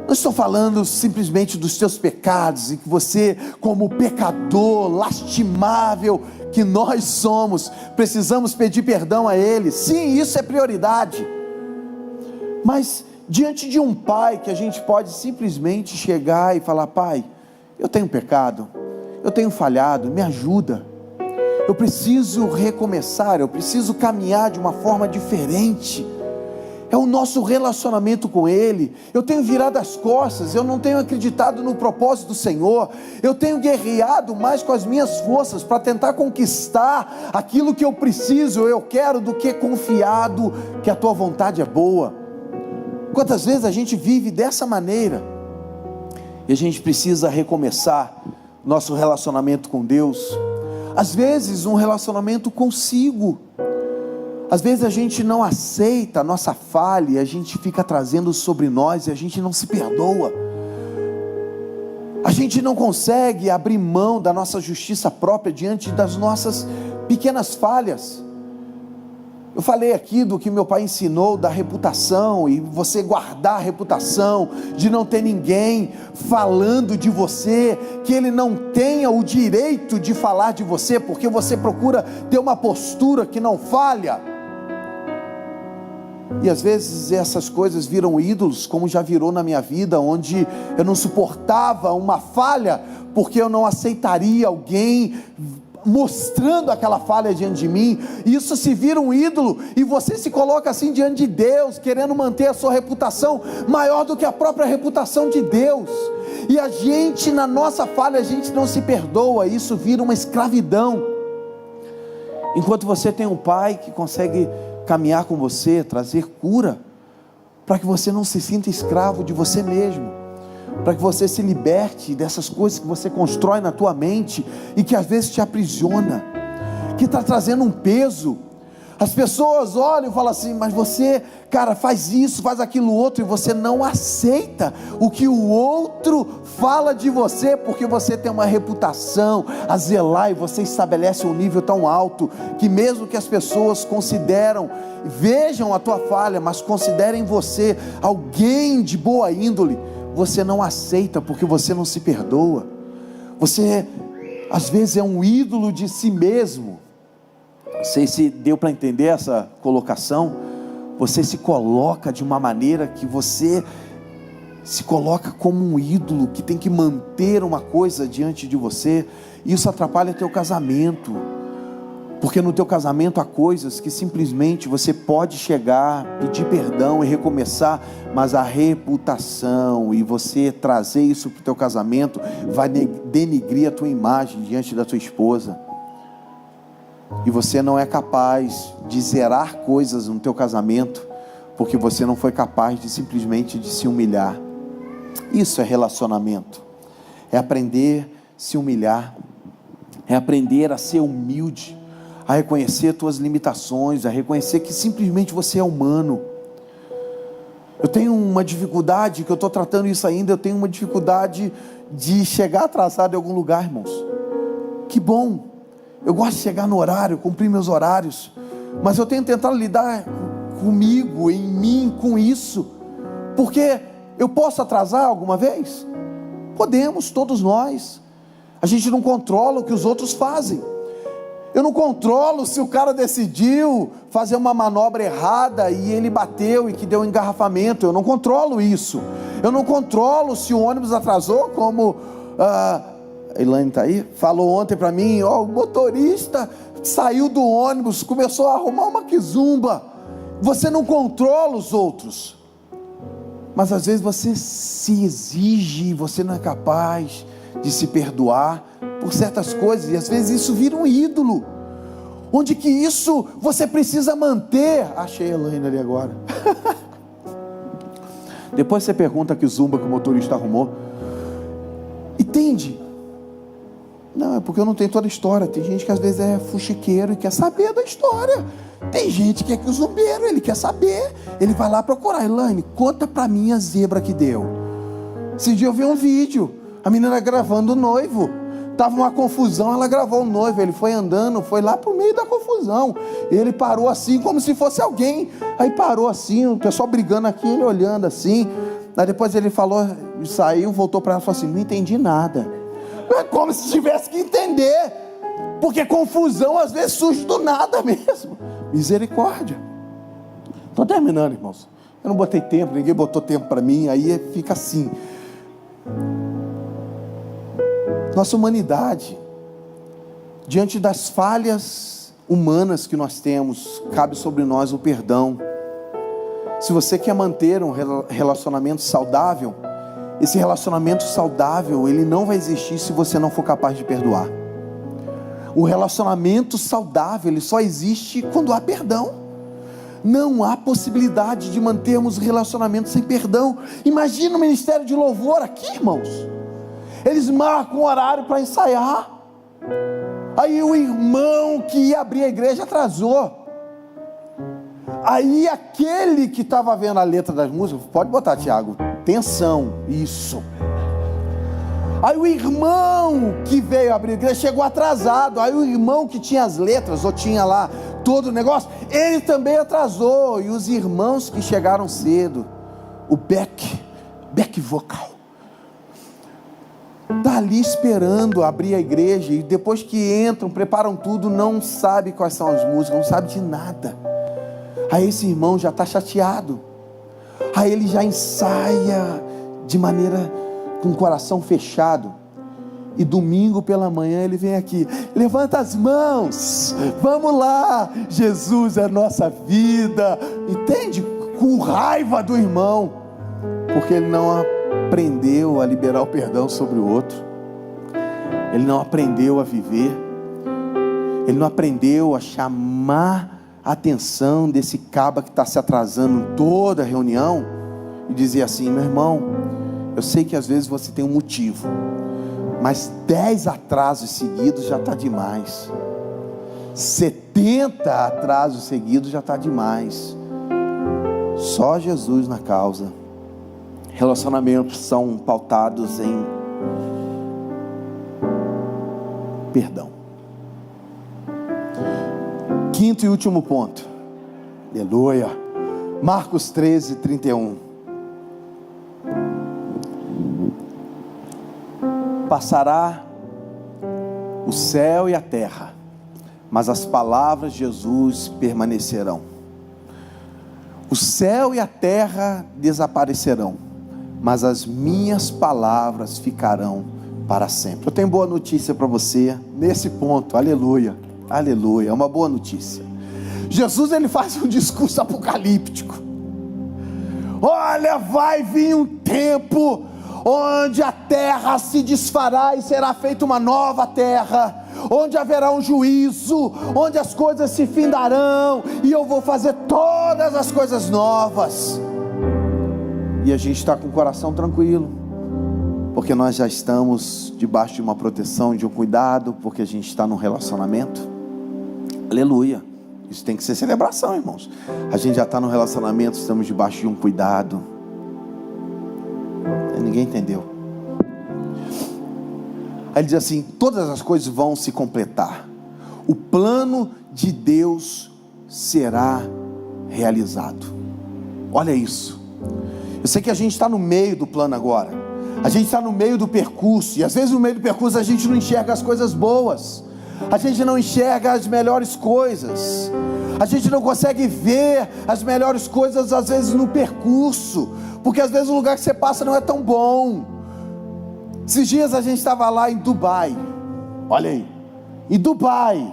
[SPEAKER 1] Não estou falando simplesmente dos teus pecados, e que você, como pecador lastimável que nós somos, precisamos pedir perdão a Ele. Sim, isso é prioridade. Mas diante de um pai, que a gente pode simplesmente chegar e falar: Pai, eu tenho pecado, eu tenho falhado, me ajuda, eu preciso recomeçar, eu preciso caminhar de uma forma diferente. É o nosso relacionamento com Ele. Eu tenho virado as costas, eu não tenho acreditado no propósito do Senhor, eu tenho guerreado mais com as minhas forças para tentar conquistar aquilo que eu preciso, eu quero, do que confiado que a Tua vontade é boa. Quantas vezes a gente vive dessa maneira, e a gente precisa recomeçar nosso relacionamento com Deus. Às vezes um relacionamento consigo, Às vezes a gente não aceita a nossa falha, a gente fica trazendo sobre nós e a gente não se perdoa. A gente não consegue abrir mão da nossa justiça própria diante das nossas pequenas falhas. Eu falei aqui do que meu pai ensinou da reputação, e você guardar a reputação, de não ter ninguém falando de você, que ele não tenha o direito de falar de você, porque você procura ter uma postura que não falha. E às vezes essas coisas viram ídolos, como já virou na minha vida, onde eu não suportava uma falha, porque eu não aceitaria alguém mostrando aquela falha diante de mim. Isso se vira um ídolo, e você se coloca assim diante de Deus, querendo manter a sua reputação maior do que a própria reputação de Deus. E a gente, na nossa falha, a gente não se perdoa. Isso vira uma escravidão. Enquanto você tem um pai que consegue caminhar com você, trazer cura, para que você não se sinta escravo de você mesmo, para que você se liberte dessas coisas que você constrói na tua mente e que às vezes te aprisiona, que está trazendo um peso. As pessoas olham e falam assim: mas você, cara, faz isso, faz aquilo outro, e você não aceita o que o outro fala de você, porque você tem uma reputação a zelar, e você estabelece um nível tão alto, que mesmo que as pessoas vejam a tua falha, mas considerem você alguém de boa índole, você não aceita, porque você não se perdoa. Você às vezes é um ídolo de si mesmo. Não sei se deu para entender essa colocação. Você se coloca de uma maneira que você se coloca como um ídolo, que tem que manter uma coisa diante de você. Isso atrapalha teu casamento, porque no teu casamento há coisas que simplesmente você pode chegar, pedir perdão e recomeçar, mas a reputação, e você trazer isso para o teu casamento, vai denigrir a tua imagem diante da tua esposa. E você não é capaz de zerar coisas no teu casamento, porque você não foi capaz de simplesmente de se humilhar. Isso é relacionamento, é aprender a se humilhar, é aprender a ser humilde, a reconhecer tuas limitações, a reconhecer que simplesmente você é humano. Eu tenho uma dificuldade, que eu estou tratando isso ainda, eu tenho uma dificuldade de chegar atrasado em algum lugar, irmãos. Que bom, eu gosto de chegar no horário, cumprir meus horários, mas eu tenho tentado lidar comigo, em mim, com isso, porque eu posso atrasar alguma vez? Podemos, todos nós. A gente não controla o que os outros fazem. Eu não controlo se o cara decidiu fazer uma manobra errada e ele bateu e que deu um engarrafamento. Eu não controlo isso. Eu não controlo se o ônibus atrasou, como a Elaine está aí, falou ontem para mim, o motorista saiu do ônibus, começou a arrumar uma quizumba. Você não controla os outros, mas às vezes você se exige, você não é capaz de se perdoar por certas coisas, e às vezes isso vira um ídolo, onde que isso você precisa manter. Achei a Elaine ali agora. Depois você pergunta que zumba que o motorista arrumou. Entende? Não, é porque eu não tenho toda a história. Tem gente que às vezes é fuxiqueiro e quer saber da história. Tem gente que é que o zumbeiro, ele quer saber, ele vai lá procurar. Elaine, conta pra mim a zebra que deu. Esse dia eu vi um vídeo, a menina gravando o noivo, estava uma confusão, ela gravou o noivo, ele foi andando, foi lá pro meio da confusão, ele parou assim, como se fosse alguém, aí parou assim, o pessoal brigando aqui, ele olhando assim, aí depois ele falou, saiu, voltou para ela e falou assim: não entendi nada. É como se tivesse que entender, porque confusão às vezes surge do nada mesmo. Misericórdia. Estou terminando, irmãos, eu não botei tempo, ninguém botou tempo para mim, aí fica assim. Nossa humanidade, diante das falhas humanas que nós temos, cabe sobre nós o perdão. Se você quer manter um relacionamento saudável, esse relacionamento saudável, ele não vai existir se você não for capaz de perdoar. O relacionamento saudável, ele só existe quando há perdão. Não há possibilidade de mantermos relacionamento sem perdão. Imagina o ministério de louvor aqui, irmãos. Eles marcam um horário para ensaiar, aí o irmão que ia abrir a igreja atrasou. Aí aquele que estava vendo a letra das músicas, pode botar, Tiago, tensão, isso. Aí o irmão que veio abrir a igreja chegou atrasado. Aí o irmão que tinha as letras, ou tinha lá todo o negócio, ele também atrasou. E os irmãos que chegaram cedo, o back vocal, está ali esperando abrir a igreja. E depois que entram, preparam tudo, não sabe quais são as músicas, não sabe de nada. Aí esse irmão já está chateado. Aí ele já ensaia de maneira com o coração fechado. E domingo pela manhã ele vem aqui, levanta as mãos, vamos lá, Jesus é nossa vida. Entende? Com raiva do irmão, porque ele não aprendeu a liberar o perdão sobre o outro, ele não aprendeu a viver, ele não aprendeu a chamar a atenção desse caba que está se atrasando em toda a reunião e dizer assim: meu irmão, eu sei que às vezes você tem um motivo, mas 10 atrasos seguidos já está demais, 70 atrasos seguidos já está demais. Só Jesus na causa. Relacionamentos são pautados em perdão. Quinto e último ponto, aleluia, Marcos 13, 31. Passará o céu e a terra, mas as palavras de Jesus permanecerão. O céu e a terra desaparecerão, mas as minhas palavras ficarão para sempre. Eu tenho boa notícia para você nesse ponto, aleluia, aleluia, é uma boa notícia. Jesus, ele faz um discurso apocalíptico. Olha, vai vir um tempo onde a terra se desfará e será feita uma nova terra, onde haverá um juízo, onde as coisas se findarão, e eu vou fazer todas as coisas novas. E a gente está com o coração tranquilo, porque nós já estamos debaixo de uma proteção, de um cuidado, porque a gente está num relacionamento. Aleluia, isso tem que ser celebração, irmãos. A gente já está num relacionamento, estamos debaixo de um cuidado. Ninguém entendeu. Aí ele diz assim: todas as coisas vão se completar, o plano de Deus será realizado. Olha isso. Eu sei que a gente está no meio do plano agora, a gente está no meio do percurso, e às vezes no meio do percurso a gente não enxerga as coisas boas, a gente não enxerga as melhores coisas, a gente não consegue ver as melhores coisas às vezes no percurso, porque às vezes o lugar que você passa não é tão bom. Esses dias a gente estava lá em Dubai, olha aí, em Dubai.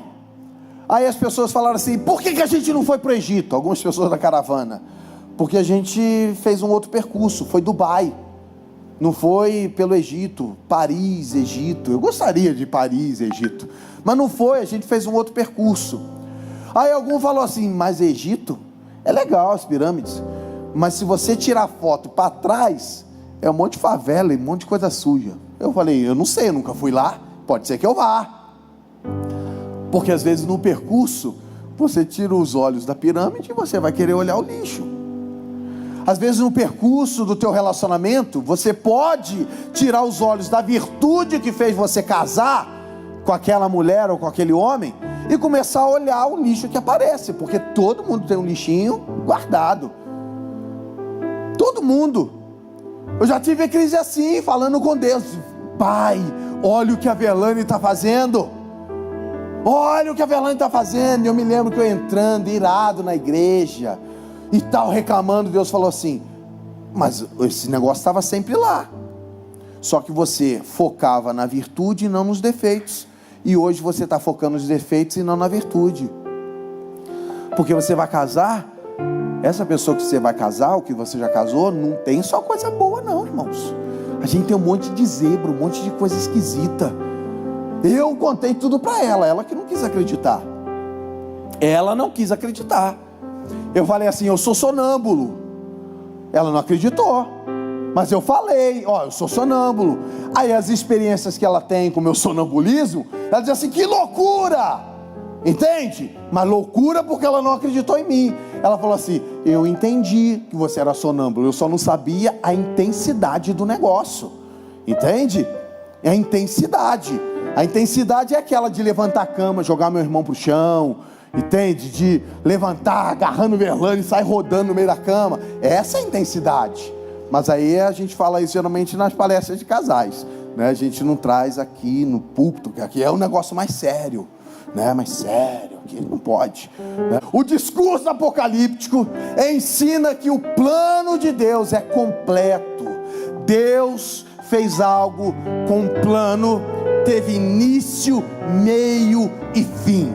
[SPEAKER 1] Aí as pessoas falaram assim: por que a gente não foi para o Egito? Algumas pessoas da caravana: porque a gente fez um outro percurso, foi Dubai, não foi pelo Egito, Paris, Egito. Eu gostaria de Paris, Egito, mas não foi, a gente fez um outro percurso. Aí algum falou assim: mas Egito é legal, as pirâmides, mas se você tirar foto para trás, é um monte de favela e um monte de coisa suja. Eu falei: eu não sei, eu nunca fui lá, pode ser que eu vá. Porque às vezes no percurso, você tira os olhos da pirâmide e você vai querer olhar o lixo. Às vezes no percurso do teu relacionamento, você pode tirar os olhos da virtude que fez você casar com aquela mulher ou com aquele homem, e começar a olhar o lixo que aparece, porque todo mundo tem um lixinho guardado. Todo mundo. Eu já tive crise assim, falando com Deus: Pai, olha o que a Verlane está fazendo, olha o que a Verlane está fazendo. E eu me lembro que eu entrando irado na igreja e tal, reclamando, Deus falou assim: mas esse negócio estava sempre lá, só que você focava na virtude e não nos defeitos, e hoje você está focando nos defeitos e não na virtude, porque você vai casar, essa pessoa que você vai casar, ou que você já casou, não tem só coisa boa não, irmãos. A gente tem um monte de zebra, um monte de coisa esquisita. Eu contei tudo para ela, ela que não quis acreditar. Ela não quis acreditar. Eu falei assim: eu sou sonâmbulo. Ela não acreditou, mas eu falei: ó, eu sou sonâmbulo. Aí as experiências que ela tem com o meu sonambulismo, ela diz assim: que loucura! Entende? Mas loucura porque ela não acreditou em mim. Ela falou assim: eu entendi que você era sonâmbulo, eu só não sabia a intensidade do negócio. Entende? É a intensidade. A intensidade é aquela de levantar a cama, jogar meu irmão pro chão, entende? De levantar, agarrando o verlane e sair rodando no meio da cama. Essa é a intensidade. Mas aí a gente fala isso geralmente nas palestras de casais, né? A gente não traz aqui no púlpito, que aqui é um negócio mais sério, né? Mais sério, aqui não pode, né? O discurso apocalíptico ensina que o plano de Deus é completo. Deus fez algo com um plano, teve início, meio e fim.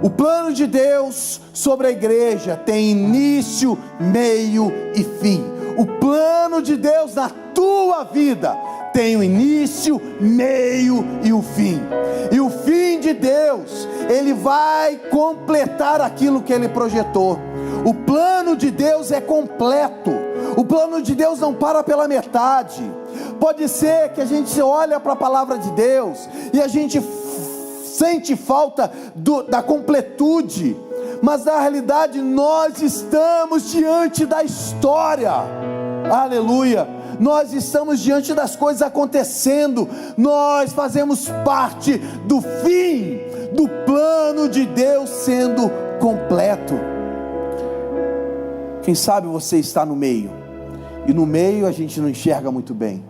[SPEAKER 1] O plano de Deus sobre a igreja tem início, meio e fim. O plano de Deus na tua vida tem o início, meio e o fim. E o fim de Deus, Ele vai completar aquilo que Ele projetou. O plano de Deus é completo. O plano de Deus não para pela metade. Pode ser que a gente olha para a palavra de Deus e a gente sente falta da completude, mas na realidade nós estamos diante da história. Aleluia! Nós estamos diante das coisas acontecendo. Nós fazemos parte do fim do plano de Deus sendo completo. Quem sabe você está no meio, e no meio a gente não enxerga muito bem.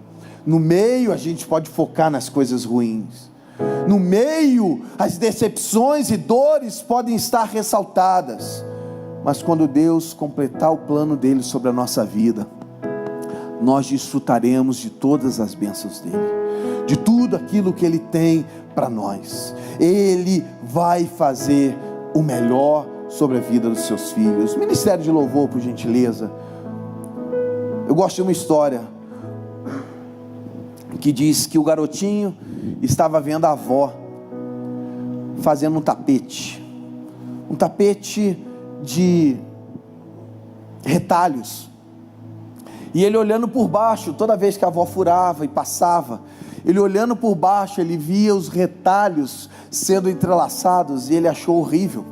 [SPEAKER 1] No meio a gente pode focar nas coisas ruins. No meio as decepções e dores podem estar ressaltadas. Mas quando Deus completar o plano dele sobre a nossa vida, nós desfrutaremos de todas as bênçãos dele, de tudo aquilo que ele tem para nós. Ele vai fazer o melhor sobre a vida dos seus filhos. Ministério de louvor, por gentileza. Eu gosto de uma história que diz que o garotinho estava vendo a avó fazendo um tapete de retalhos, e ele olhando por baixo, toda vez que a avó furava e passava, ele olhando por baixo, ele via os retalhos sendo entrelaçados, e ele achou horrível.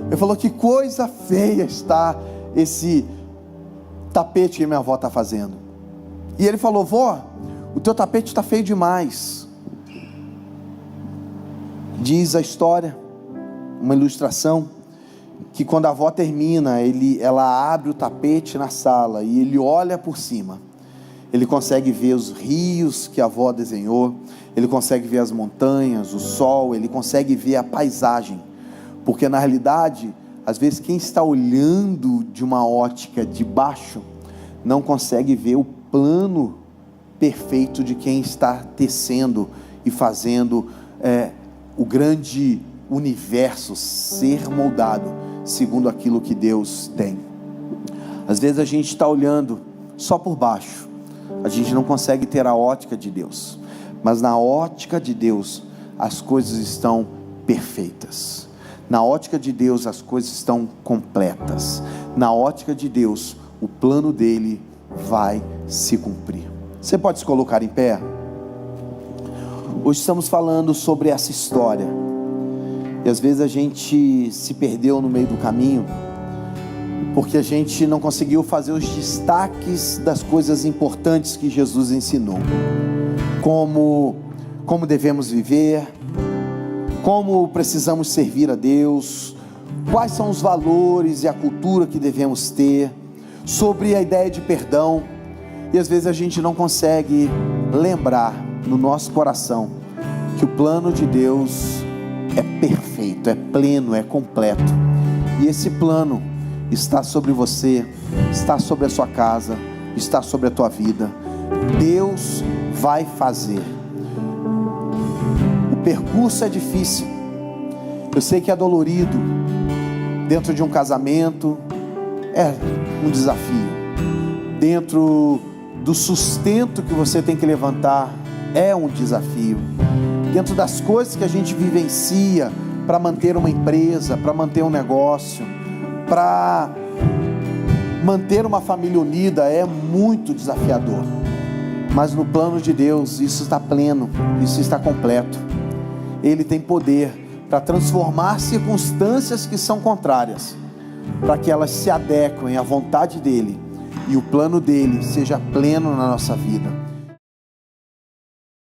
[SPEAKER 1] Ele falou: que coisa feia está esse tapete que minha avó está fazendo. E ele falou: vó, o teu tapete está feio demais. Diz a história, uma ilustração, que quando a avó termina, ela abre o tapete na sala e ele olha por cima. Ele consegue ver os rios que a avó desenhou, ele consegue ver as montanhas, o sol, ele consegue ver a paisagem. Porque na realidade, às vezes quem está olhando de uma ótica de baixo, não consegue ver o plano perfeito de quem está tecendo e fazendo o grande universo ser moldado segundo aquilo que Deus tem. Às vezes a gente está olhando só por baixo, a gente não consegue ter a ótica de Deus, mas na ótica de Deus as coisas estão perfeitas. Na ótica de Deus as coisas estão completas. Na ótica de Deus o plano dele vai se cumprir. Você pode se colocar em pé? Hoje estamos falando sobre essa história, e às vezes a gente se perdeu no meio do caminho, porque a gente não conseguiu fazer os destaques das coisas importantes que Jesus ensinou, como devemos viver, como precisamos servir a Deus, quais são os valores e a cultura que devemos ter, sobre a ideia de perdão. E às vezes a gente não consegue lembrar no nosso coração que o plano de Deus é perfeito, é pleno, é completo, e esse plano está sobre você, está sobre a sua casa, está sobre a tua vida. Deus vai fazer. O percurso é difícil, eu sei que é dolorido. Dentro de um casamento é um desafio, dentro do sustento que você tem que levantar é um desafio, dentro das coisas que a gente vivencia para manter uma empresa, para manter um negócio, para manter uma família unida, é muito desafiador. Mas no plano de Deus isso está pleno, isso está completo. Ele tem poder para transformar circunstâncias que são contrárias para que elas se adequem à vontade dEle e o plano dEle seja pleno na nossa vida.